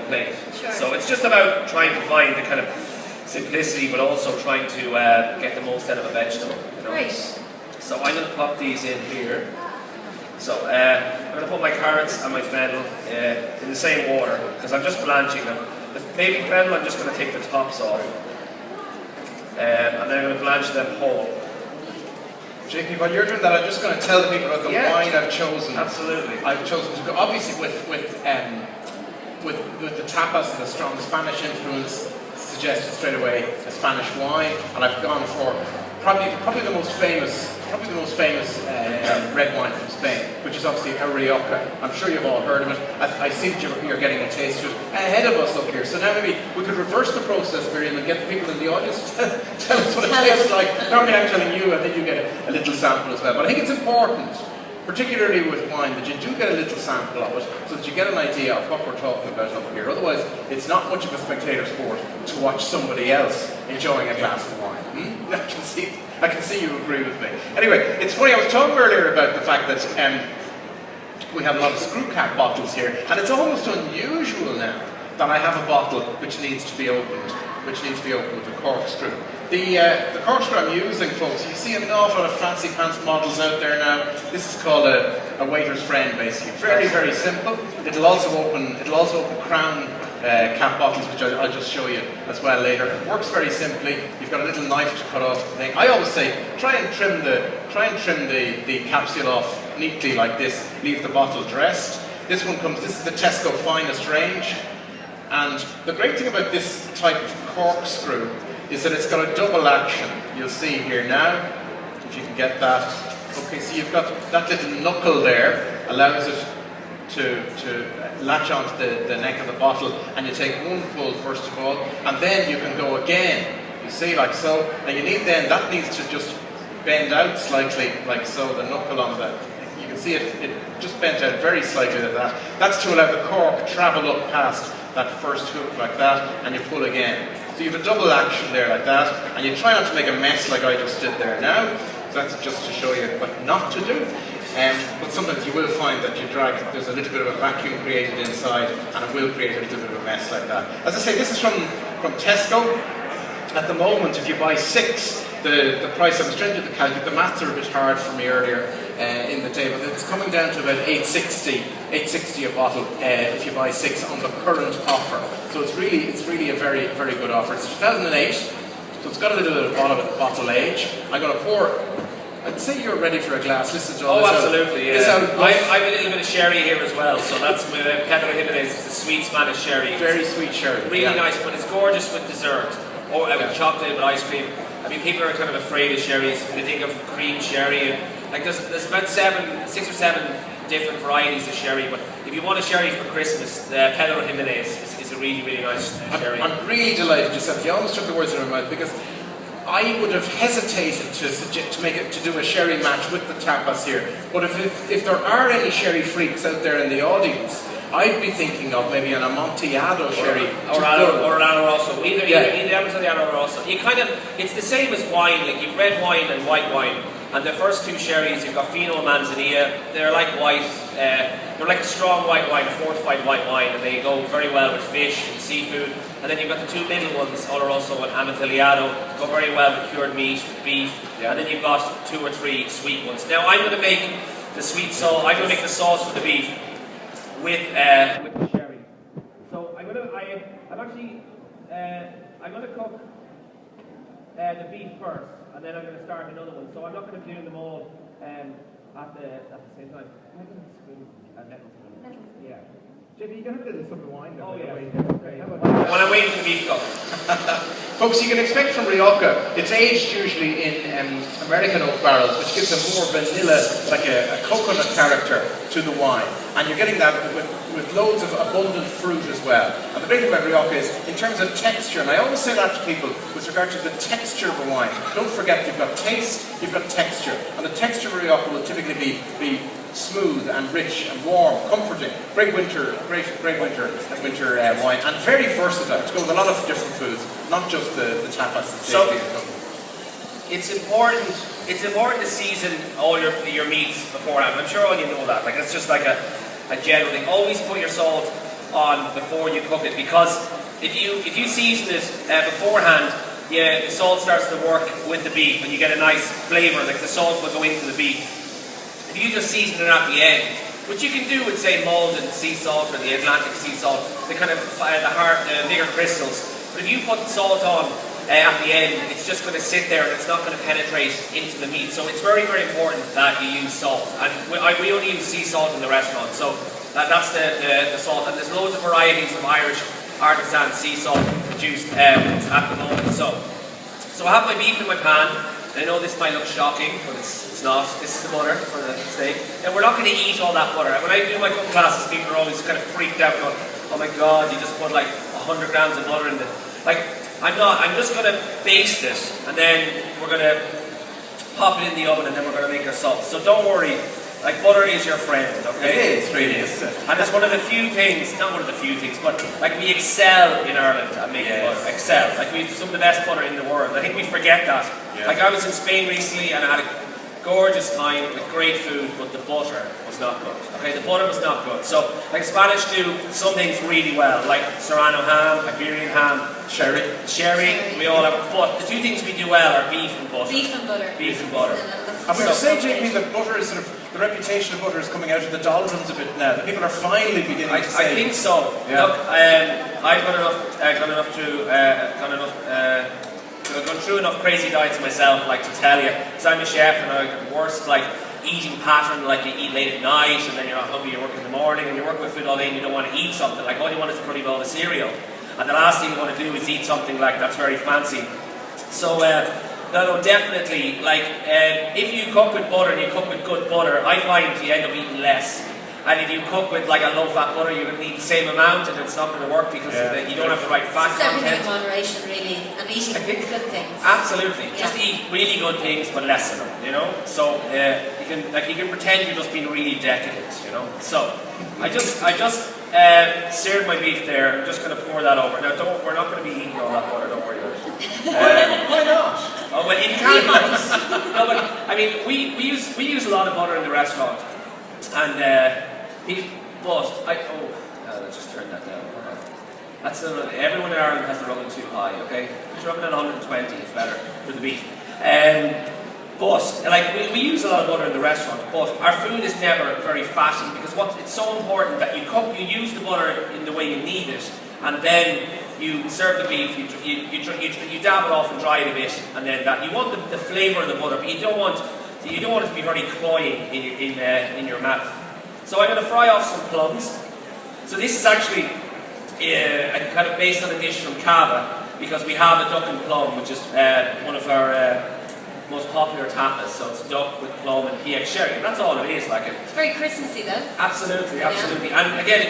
plate. Sure. So it's just about trying to find the kind of simplicity, but also trying to get the most out of a vegetable. You know? Right. So I'm going to pop these in here. So I'm going to put my carrots and my fennel in the same water because I'm just blanching them. The baby fennel, I'm just going to take the tops off. And then I'm going to blanch them whole. JP, while you're doing that, I'm just going to tell the people about the wine I've chosen. Absolutely. I've chosen to go, obviously with the tapas and the strong Spanish influence, suggested straight away a Spanish wine, and I've gone for probably the most famous red wine from Spain, which is obviously a Rioja. I'm sure you've all heard of it. I see that you're getting a taste of it ahead of us up here. So now maybe we could reverse the process, Miriam, and get the people in the audience to tell us what it tastes like. Normally I'm telling you, and then you get a little sample as well. But I think it's important, particularly with wine, that you do get a little sample of it so that you get an idea of what we're talking about up here. Otherwise, it's not much of a spectator sport to watch somebody else enjoying a glass of wine. I can see you agree with me. Anyway, it's funny, I was talking earlier about the fact that we have a lot of screw cap bottles here, and it's almost unusual now that I have a bottle which needs to be opened, with a corkscrew. The corkscrew I'm using, folks, you see an awful lot of fancy pants models out there now. This is called a waiter's friend, basically. Very, very simple. It'll also open crown cap bottles, which I'll just show you as well later. It works very simply. You've got a little knife to cut off the thing. I always say, try and trim the capsule off neatly like this. Leave the bottle dressed. This is the Tesco Finest range. And the great thing about this type of corkscrew is that it's got a double action. You'll see here now, if you can get that. Okay, so you've got that little knuckle there, allows it to latch onto the neck of the bottle, and you take one pull first of all, and then you can go again. You see, like so. Now you need that needs to just bend out slightly, like so. The knuckle on the, you can see it just bent out very slightly like that. That's to allow the cork to travel up past that first hook like that, and you pull again. So you have a double action there like that, and you try not to make a mess like I just did there now. So that's just to show you what not to do. But sometimes you will find that there's a little bit of a vacuum created inside, and it will create a little bit of a mess like that. As I say, this is from Tesco. At the moment, if you buy 6, the price, I was trying to do the calculate, the maths are a bit hard for me earlier in the day, but it's coming down to about $8.60 a bottle if you buy 6 on the current offer. So it's really a very, very good offer. It's 2008, so it's got a little bit of bottle age. I'm going to pour. I'd say you're ready for a glass. Listen to all this. Absolutely, yeah. I have a little bit of sherry here as well, so that's with Pedro Jimenez. It's a sweet Spanish sherry. Very sweet sherry. Really nice, but it's gorgeous with dessert. Or with chocolate, with ice cream. I mean, people are kind of afraid of sherries. They think of cream sherry. And, like there's about 6 or 7 different varieties of sherry, but if you want a sherry for Christmas, Pedro Jimenez is a really, really nice sherry. I'm really delighted you said that. You almost took the words out of my mouth, because I would have hesitated to do a sherry match with the tapas here. But if there are any sherry freaks out there in the audience, I'd be thinking of maybe an Amontillado sherry or an Oloroso. Either Amontillado or Oloroso. It's the same as wine. Like you've red wine and white wine, and the first 2 sherries you've got Fino and Manzanilla. They're like white. They're like a strong white wine, a fortified white wine, and they go very well with fish and seafood. And then you've got the 2 middle ones, Oloroso and Amontillado, go very well with cured meat, beef. Yeah. And then you've got 2 or 3 sweet ones. Now I'm going to make the sweet sauce. I'm going to make the sauce for the beef with the sherry. So I'm going to cook the beef first, and then I'm going to start another one. So I'm not going to do them all at the same time. Yeah. JP, you can have a little some wine. Oh yeah. When I'm waiting for the beef to cook. Folks, you can expect from Rioja, it's aged usually in American oak barrels, which gives a more vanilla, like a coconut character to the wine. And you're getting that with loads of abundant fruit as well. And the great thing about Rioja is, in terms of texture, and I always say that to people with regard to the texture of a wine, don't forget you've got taste, you've got texture. And the texture of Rioja will typically be smooth and rich and warm, comforting. Great winter wine, and very versatile to go with a lot of different foods, not just the tapas. So it's important to season all your meats beforehand. I'm sure all you know that. Like it's just like a general thing. Always put your salt on before you cook it, because if you season it beforehand, yeah, the salt starts to work with the beef and you get a nice flavour, like the salt will go into the beef. If you just season it at the end, which you can do with, say, Malden sea salt or the Atlantic sea salt, the kind of the bigger crystals. But if you put salt on at the end, it's just going to sit there and it's not going to penetrate into the meat. So it's very, very important that you use salt. And we only use sea salt in the restaurant, so that's the salt. And there's loads of varieties of Irish artisan sea salt produced at the moment. So I have my beef in my pan. I know this might look shocking, but it's not. This is the butter for the steak. And we're not going to eat all that butter. When I do my cooking classes, people are always kind of freaked out going, oh my god, you just put like 100 grams of butter in the... Like, I'm not. I'm just going to baste it, and then we're going to pop it in the oven, and then we're going to make our sauce. So don't worry. Like, butter is your friend, okay? It really is. And it's one of the few things, not one of the few things, but like we excel in Ireland at making butter. Excel. Like we have some of the best butter in the world. I think we forget that. Yeah. Like I was in Spain recently and I had a gorgeous time with great food, but the butter was not good. Okay, the butter was not good. So, like Spanish do some things really well, like Serrano ham, Iberian ham, sherry. We all have. But the two things we do well are beef and butter. Beef and butter. Beef and butter. And we were saying, JP, that butter is sort of, the reputation of butter is coming out of the doldrums a bit now. The people are finally beginning to say. I think so. Yeah. Look, I've gone through enough crazy diets myself, like to tell you, because I'm a chef and I have the worst like eating pattern, like you eat late at night and then you're not hungry, you work in the morning and you're working with food all day and you don't want to eat something, like all you want is a pretty bowl of cereal. And the last thing you want to do is eat something like that's very fancy. So, no, definitely, like, if you cook with butter and you cook with good butter, I find you end up eating less. And if you cook with like a low-fat butter, you're going to eat the same amount, and it's not going to work because you don't have the right fat content. Everything in moderation, really, and eating good things. Absolutely, just eat really good things, but less of them. You know, so you can pretend you're just being really decadent. You know, so I just seared my beef there. I'm just going to pour that over. Now, we're not going to be eating all that butter. Don't worry about it. Why not? Oh, well, if you can't. No, but I mean, we use a lot of butter in the restaurant, and. Let's just turn that down. That's everyone in Ireland has their oven too high, okay? If you're oven at 120, it's better for the beef. But like we use a lot of butter in the restaurant, but our food is never very fatty because it's so important that you use the butter in the way you need it, and then you serve the beef. You dab it off and dry it a bit, and then you want the flavour of the butter, but you don't want it to be very cloying in your mouth. So I'm going to fry off some plums. So this is actually kind of based on a dish from Cava, because we have a duck and plum, which is one of our most popular tapas. So it's duck with plum and PX sherry, and that's all it is. Like it's very Christmassy, though. Absolutely, absolutely. Yeah. And again,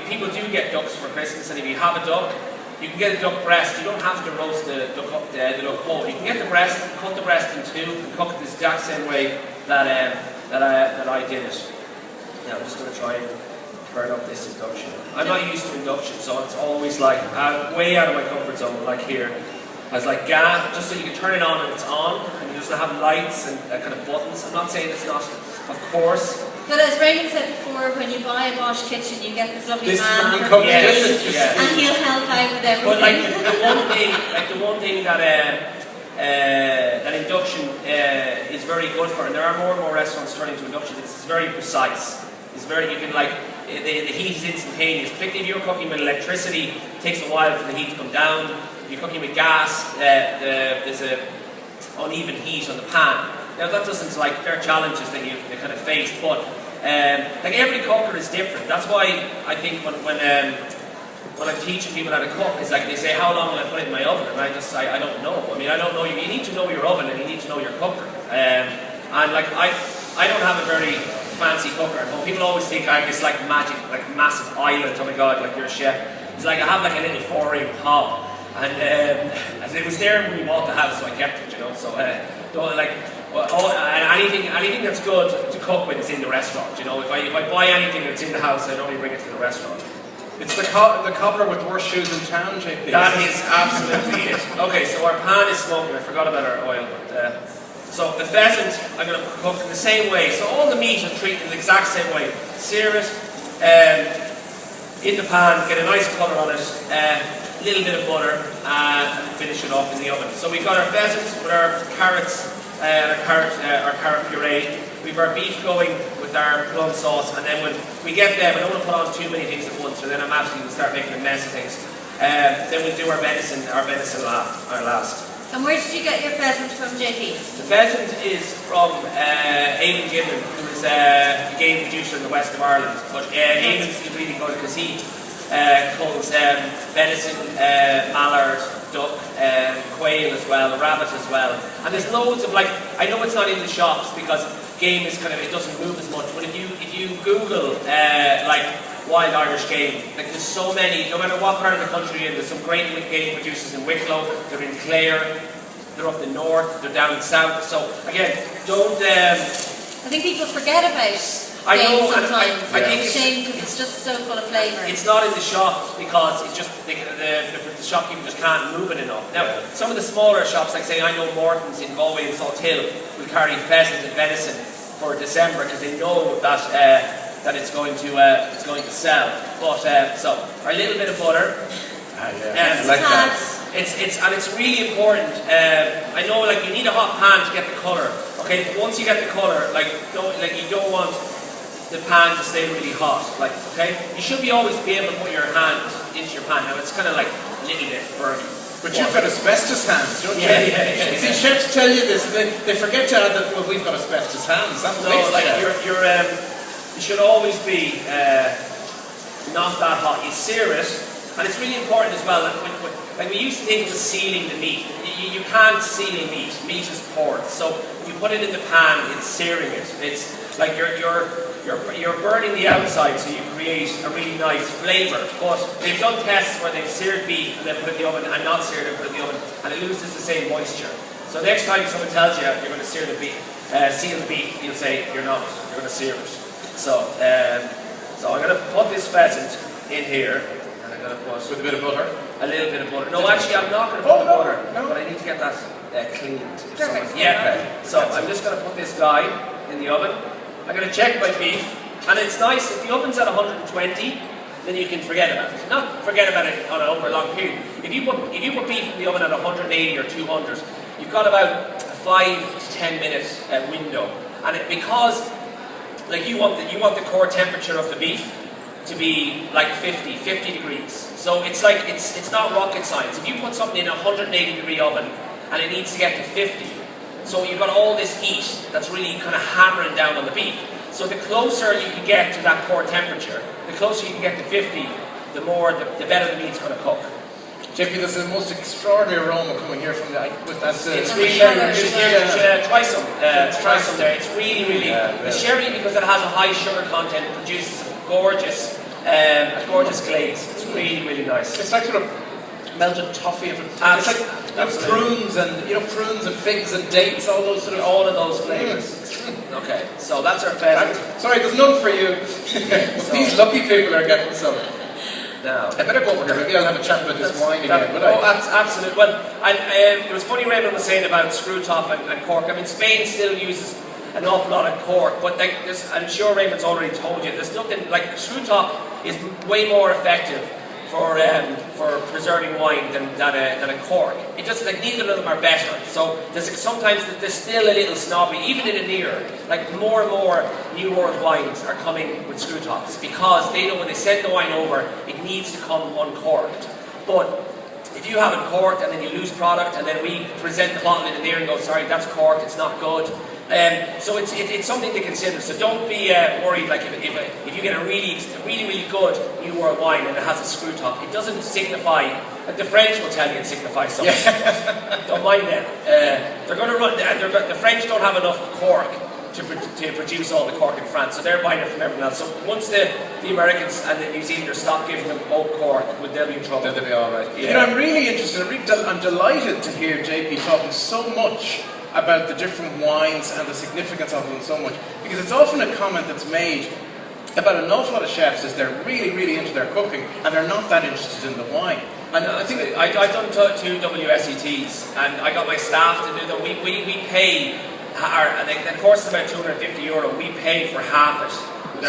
people do get ducks for Christmas, and if you have a duck, you can get a duck breast. You don't have to roast the duck whole. You can get the breast, cut the breast in two, and cook it the exact same way that I did it. Now I'm just going to try and turn up this induction. I'm not used to induction, so it's always like way out of my comfort zone. Like here, I was like gas, just so you can turn it on and it's on, and you just have lights and kind of buttons. I'm not saying it's not, of course. But as Reagan said before, when you buy a Bosch kitchen, you get this lovely man, and he'll help out with everything. But like the one thing that induction is very good for, and there are more and more restaurants turning to induction. It's very precise. You can like, the heat is instantaneous. Particularly if you're cooking with electricity, it takes a while for the heat to come down. If you're cooking with gas, there's a uneven heat on the pan. Now that doesn't, like, there are challenges that you kind of face, but like every cooker is different. That's why I think when I'm teaching people how to cook, it's like they say, how long will I put it in my oven? And I just say, I don't know. I mean, I don't know. You need to know your oven and you need to know your cooker. And like I don't have a very fancy cooker. But people always think I have this like magic, like massive island. Oh my god, like you're a chef. It's like I have like a little 4-ring hob, and it was there when we bought the house, so I kept it. You know, so anything that's good to cook with is in the restaurant. You know, if I buy anything that's in the house, I'd only bring it to the restaurant. It's the cobbler with worst shoes in town, JP. That is absolutely it. Okay, so our pan is smoking. I forgot about our oil, but. So the pheasant, I'm going to cook in the same way. So all the meat I'm treating in the exact same way. Sear it, in the pan, get a nice colour on it, a little bit of butter, and finish it off in the oven. So we've got our pheasant with our carrots, our carrot puree. We've our beef going with our plum sauce, and then when we get them, I don't want to put on too many things at once, or then I'm absolutely going to start making a mess of things. Then we'll do our venison last. And where did you get your pheasant from, JP? The pheasant is from Eamon Gibbon, who is a game producer in the west of Ireland. But Eamon's really good because he culls venison, mallard, duck, quail as well, rabbit as well. And there's loads of, like, I know it's not in the shops because game is kind of, it doesn't move as much, but if you Google like wild Irish game, like there's so many, no matter what part of the country you're in, there's some great game producers in Wicklow, they're in Clare, they're up the north, they're down south. So again, don't I think people forget about I know, sometimes. I think it's a shame because it's just so full of flavour. It's not in the shops because it's just the shopkeeper just can't move it enough. Now, some of the smaller shops, like say I know Morton's in Galway and Salt Hill, will carry pheasant and venison for December because they know that it's going to sell. But so our little bit of butter. I like that. It's really important. I know, like, you need a hot pan to get the colour. Okay, but once you get the colour, you don't want the pan to stay really hot. Like, okay, you should always be able to put your hand into your pan. Now it's kind of like a little bit burning. But you've got asbestos hands, don't you? Yeah. See, chefs tell you this, they forget to add that. Well, we've got asbestos hands. That's you should always be not that hot. You sear it, and it's really important as well. Like we used to think it was sealing the meat. You can't seal meat. Meat is porous. So when you put it in the pan, it's searing it. It's like you're burning the outside, so you create a really nice flavour. But they've done tests where they've seared beef and then put it in the oven, and not seared and put it in the oven, and it loses the same moisture. So next time someone tells you you're going to seal the beef, you'll say you're not. You're going to sear it. So I'm going to put this pheasant in here, and I'm going to put with a bit of butter. A little bit of butter. No, actually, I'm not going to put the butter, but I need to get that cleaned. Perfect. Yeah. So I'm just going to put this guy in the oven. I'm going to check my beef, and it's nice if the oven's at 120. Then you can forget about it. Not forget about it on over a long period. If you put beef in the oven at 180 or 200, you've got about a 5 to 10 minute window, and because like you want the core temperature of the beef to be like 50 degrees. So it's like it's not rocket science. If you put something in a 180 degree oven and it needs to get to 50, so you've got all this heat that's really kind of hammering down on the beef. So the closer you can get to that core temperature, the closer you can get to 50, the better the meat's going to cook. JP, there's the most extraordinary aroma coming here from it's really try some there. It's really it's sherry because it has a high sugar content. It produces a gorgeous glaze. It's really nice. It's like sort of melted toffee. It's like prunes and figs and dates, all of those flavours. Okay, so that's our pheasant. Sorry, there's none for you. These lucky people are getting some. Now, I better go over there. Maybe I'll have a chat about this wine again. Absolutely. Well, it was funny Raymond was saying about screw top and cork. I mean, Spain still uses an awful lot of cork, but I'm sure Raymond's already told you, there's nothing like screw top is way more effective for preserving wine than a cork. It just like neither of them are better. So sometimes there's still a little snobby, even in a near. Like more and more New World wines are coming with screw tops because they know when they send the wine over, it needs to come uncorked. But if you have it corked and then you lose product, and then we present the bottle in a near and go, sorry, that's corked, it's not good. So it's something to consider. So don't be worried. Like if you get a really good New World wine and it has a screw top, it doesn't signify. Like the French will tell you it signifies something. Yeah. Don't mind them. They're going to run. The French don't have enough cork to produce all the cork in France, so they're buying it from everyone else. So once the Americans and the New Zealanders stop giving them oak cork, they'll be in trouble. They'll be all right. Yeah. You know, I'm really interested. I'm delighted to hear JP talking so much about the different wines and the significance of them so much, because it's often a comment that's made about an awful lot of chefs is they're really into their cooking and they're not that interested in the wine. And I think I've done 2 WSETs and I got my staff to do them. We pay the course is about €250. We pay for half it.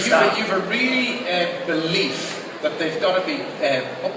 So you've a really belief that they've got to be up